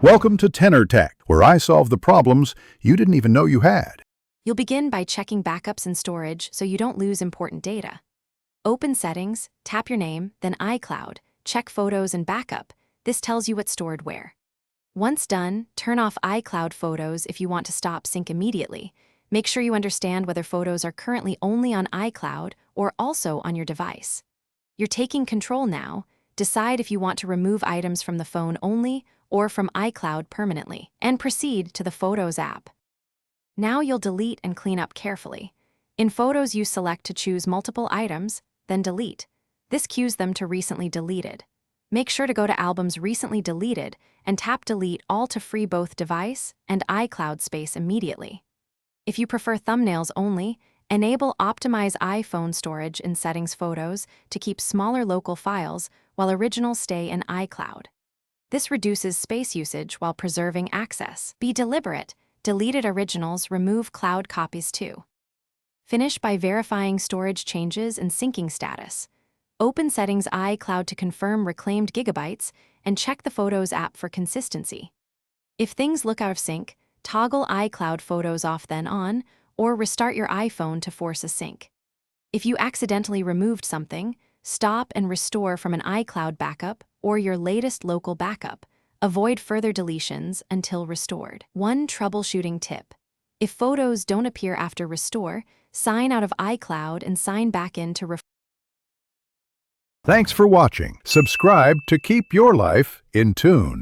Welcome to Tenor Tech, where I solve the problems you didn't even know you had. You'll begin by checking backups and storage so you don't lose important data. Open Settings, tap your name, then iCloud, check Photos and Backup. This tells you what's stored where. Once done, turn off iCloud Photos if you want to stop sync immediately. Make sure you understand whether photos are currently only on iCloud or also on your device. You're taking control now. Decide if you want to remove items from the phone only or from iCloud permanently, and proceed to the Photos app. Now you'll delete and clean up carefully. In Photos, you select to choose multiple items, then delete. This cues them to recently deleted. Make sure to go to Albums Recently Deleted and tap Delete All to free both device and iCloud space immediately. If you prefer thumbnails only, enable Optimize iPhone Storage in Settings Photos to keep smaller local files while originals stay in iCloud. This reduces space usage while preserving access. Be deliberate. Deleted originals remove cloud copies too. Finish by verifying storage changes and syncing status. Open Settings iCloud to confirm reclaimed gigabytes and check the Photos app for consistency. If things look out of sync, toggle iCloud Photos off then on, or restart your iPhone to force a sync. If you accidentally removed something, stop and restore from an iCloud backup or your latest local backup. Avoid further deletions until restored. One troubleshooting tip: if photos don't appear after restore, sign out of iCloud and sign back in to Thanks for watching. Subscribe to keep your life in tune.